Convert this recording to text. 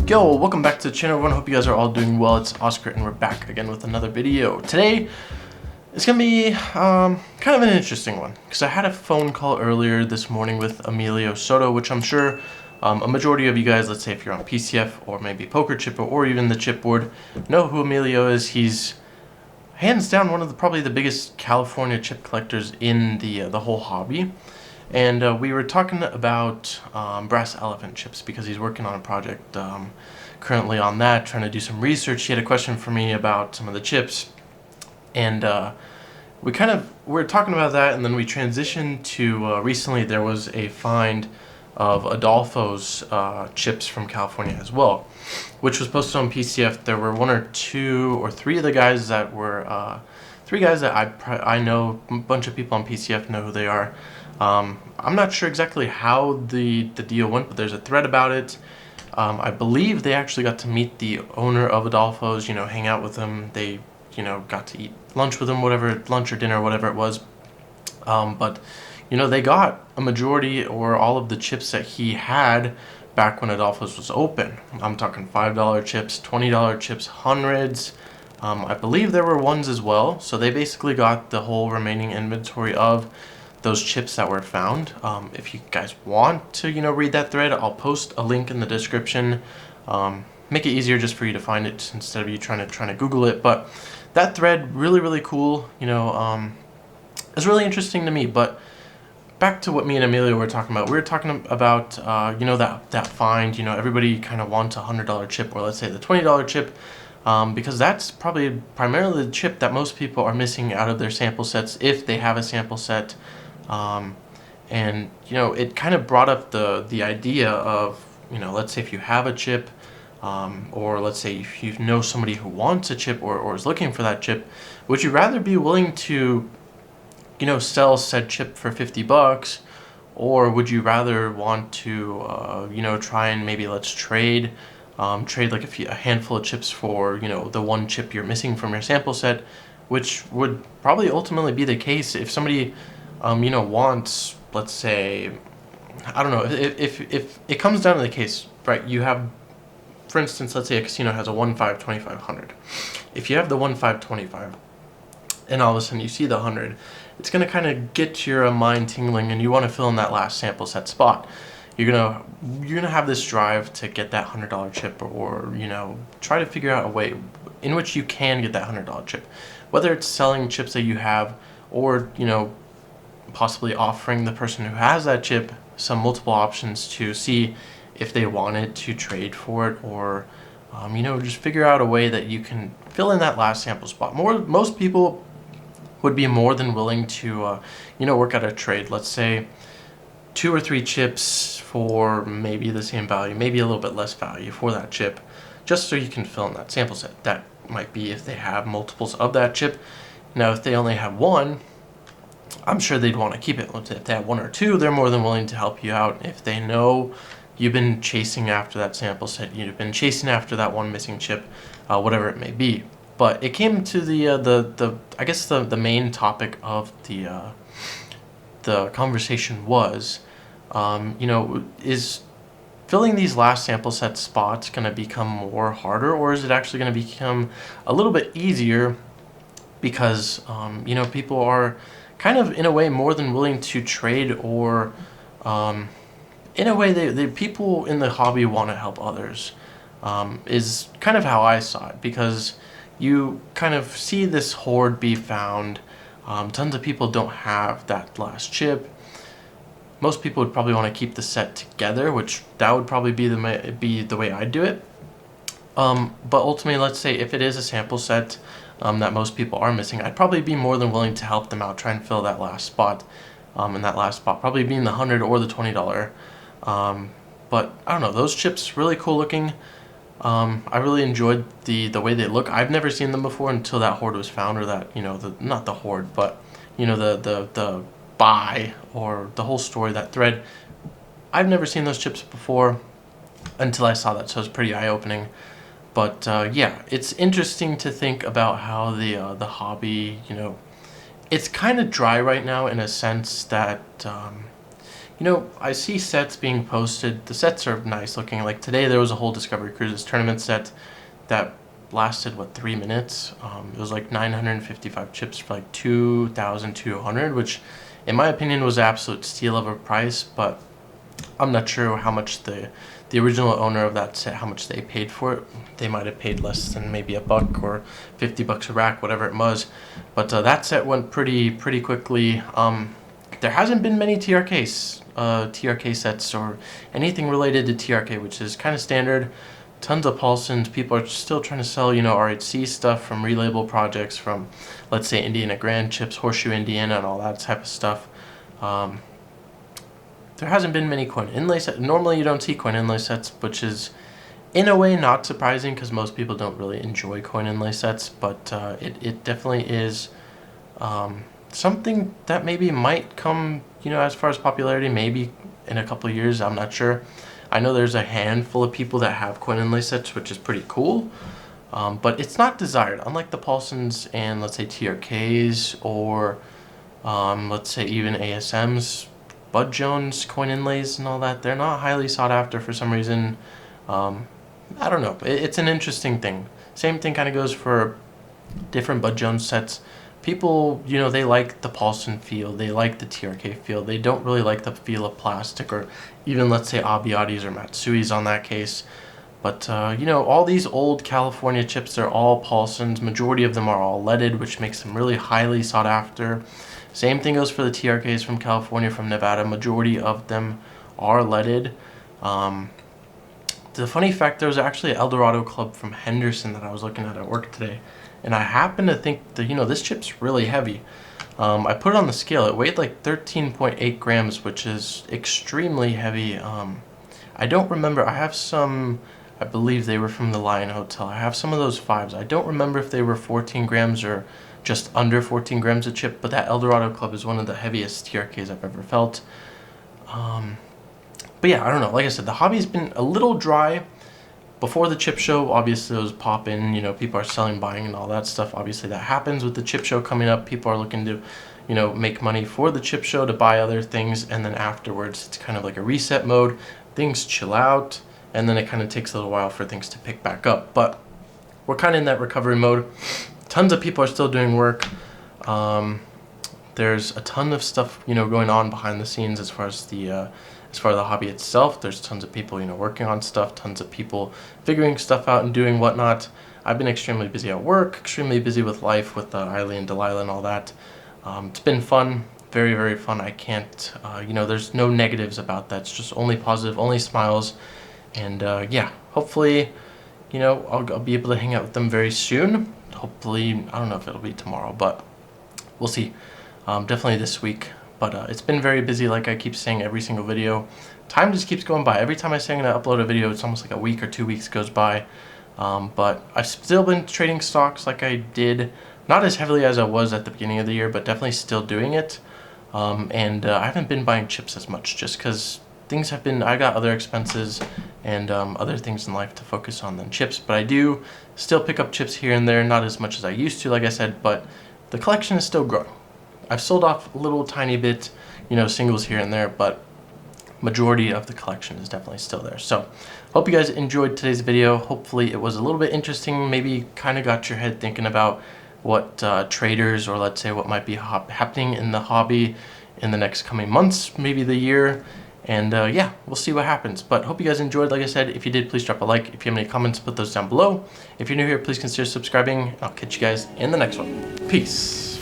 Yo, welcome back to the channel everyone. Hope you guys are all doing well. It's Oscar and we're back again with another video. Today it's gonna be kind of an interesting one because I had a phone call earlier this morning with Emilio Soto, which I'm sure a majority of you guys, let's say if you're on PCF or maybe Poker Chipper or even the chipboard, know who Emilio is. He's hands down one of probably the biggest California chip collectors in the whole hobby. And we were talking about brass elephant chips because he's working on a project currently on that, trying to do some research. He had a question for me about some of the chips, and we were talking about that, and then we transitioned to recently there was a find of Adolfo's chips from California as well, which was posted on PCF. There were one or two or three of the guys that were three guys that I know. A bunch of people on PCF know who they are. I'm not sure exactly how the deal went, but there's a thread about it. I believe they actually got to meet the owner of Adolfo's, hang out with him. They, got to eat lunch with him, lunch or dinner, whatever it was. But, they got a majority or all of the chips that he had back when Adolfo's was open. I'm talking $5 chips, $20 chips, hundreds. I believe there were ones as well. So they basically got the whole remaining inventory of those chips that were found. If you guys want to, read that thread, I'll post a link in the description. Make it easier just for you to find it instead of you trying to Google it. But that thread, really cool. It's really interesting to me. But back to what me and Emilio were talking about. We were talking about, that find. Everybody kind of wants a $100 chip, or let's say the $20 chip. Because that's probably primarily the chip that most people are missing out of their sample sets if they have a sample set. And it kind of brought up the idea of, let's say if you have a chip, or let's say if you know somebody who wants a chip or is looking for that chip, would you rather be willing to, sell said chip for $50, or would you rather want to, try and maybe let's trade like a handful of chips for, the one chip you're missing from your sample set, which would probably ultimately be the case if somebody, wants, let's say, I don't know, if it comes down to the case, right, you have, for instance, let's say a casino has a 1-5, 2500. If you have the 1-5, 25, and all of a sudden you see the 100, it's going to kind of get your mind tingling and you want to fill in that last sample set spot. You're gonna have this drive to get that $100 chip, or try to figure out a way in which you can get that $100 chip, whether it's selling chips that you have, or possibly offering the person who has that chip some multiple options to see if they wanted to trade for it, or just figure out a way that you can fill in that last sample spot. Most people would be more than willing to work out a trade. Let's say 2 or 3 chips for maybe the same value, maybe a little bit less value for that chip, just so you can fill in that sample set. That might be if they have multiples of that chip. Now, if they only have one, I'm sure they'd want to keep it. If they have 1 or 2, they're more than willing to help you out. If they know you've been chasing after that sample set, you've been chasing after that one missing chip, whatever it may be. But it came to I guess the main topic of the conversation was, is filling these last sample set spots going to become more harder, or is it actually going to become a little bit easier because, people are kind of in a way more than willing to trade, or in a way they people in the hobby want to help others, is kind of how I saw it, because you kind of see this hoard be found. Tons of people don't have that last chip. Most people would probably want to keep the set together, which that would probably be the way I'd do it. But ultimately, let's say if it is a sample set that most people are missing, I'd probably be more than willing to help them out, try and fill that last spot. And that last spot probably being the $100 or the $20. But I don't know, those chips really cool looking. I really enjoyed the way they look. I've never seen them before until that hoard was found, or that not the hoard, but the buy, or the whole story, that thread. I've never seen those chips before until I saw that, so it's pretty eye-opening. But yeah, it's interesting to think about how the hobby, it's kind of dry right now in a sense that You know, I see sets being posted. The sets are nice looking. Like today there was a whole Discovery Cruises tournament set that lasted, what, 3 minutes? It was like 955 chips for like 2,200, which in my opinion was an absolute steal of a price, but I'm not sure how much the original owner of that set, how much they paid for it. They might have paid less than maybe $1 or $50 a rack, whatever it was. But that set went pretty quickly. There hasn't been many TRK sets or anything related to TRK, which is kind of standard. Tons of Paulsons. People are still trying to sell, you know, RHC stuff from relabel projects, from, let's say, Indiana Grand chips, Horseshoe Indiana, and all that type of stuff. There hasn't been many coin inlay sets. Normally you don't see coin inlay sets, which is in a way not surprising because most people don't really enjoy coin inlay sets, but it definitely is something that maybe might come, you know, as far as popularity, maybe in a couple of years. I'm not sure. I know there's a handful of people that have coin inlay sets, which is pretty cool, but it's not desired. Unlike the Paulsons and, let's say, TRKs or let's say even ASMs, Bud Jones coin inlays and all that, they're not highly sought after for some reason. I don't know. It's an interesting thing. Same thing kind of goes for different Bud Jones sets. People, you know, they like the Paulson feel. They like the TRK feel. They don't really like the feel of plastic, or even, let's say, Abbiati's or Matsui's on that case. But, you know, all these old California chips, they're all Paulsons. Majority of them are all leaded, which makes them really highly sought after. Same thing goes for the TRKs from California, from Nevada. Majority of them are leaded. The funny fact, there was actually an Eldorado Club from Henderson that I was looking at work today, and I happen to think that, you know, this chip's really heavy. I put it on the scale. It weighed like 13.8 grams, which is extremely heavy. I don't remember. I have some, I believe they were from the Lion Hotel. I have some of those 5s. I don't remember if they were 14 grams or just under 14 grams a chip, but that Eldorado Club is one of the heaviest TRKs I've ever felt. But yeah, I don't know. Like I said, the hobby's been a little dry. Before the chip show, obviously it was popping, you know, people are selling, buying, and all that stuff. Obviously that happens with the chip show coming up. People are looking to, you know, make money for the chip show to buy other things, and then afterwards it's kind of like a reset mode. Things chill out, and then it kind of takes a little while for things to pick back up. But we're kind of in that recovery mode. Tons of people are still doing work. There's a ton of stuff, you know, going on behind the scenes as far as the hobby itself. There's tons of people, you know, working on stuff, tons of people figuring stuff out and doing whatnot. I've been extremely busy at work, extremely busy with life, with Eiley and Delilah and all that. It's been fun, very, very fun. I can't, you know, there's no negatives about that. It's just only positive, only smiles. And yeah, hopefully, you know, I'll be able to hang out with them very soon. Hopefully, I don't know if it'll be tomorrow, but we'll see. Definitely this week. But it's been very busy, like I keep saying every single video. Time just keeps going by. Every time I say I'm going to upload a video, it's almost like a week or 2 weeks goes by. But I've still been trading stocks like I did. Not as heavily as I was at the beginning of the year, but definitely still doing it. And I haven't been buying chips as much just because things have been, I got other expenses and other things in life to focus on than chips. But I do still pick up chips here and there, not as much as I used to, like I said, but the collection is still growing. I've sold off a little tiny bit, you know, singles here and there, but majority of the collection is definitely still there. So hope you guys enjoyed today's video. Hopefully it was a little bit interesting, maybe kind of got your head thinking about what traders, or let's say what might be happening in the hobby in the next coming months, maybe the year. And yeah, we'll see what happens. But hope you guys enjoyed. Like I said, if you did, please drop a like. If you have any comments, put those down below. If you're new here, please consider subscribing. I'll catch you guys in the next one. Peace.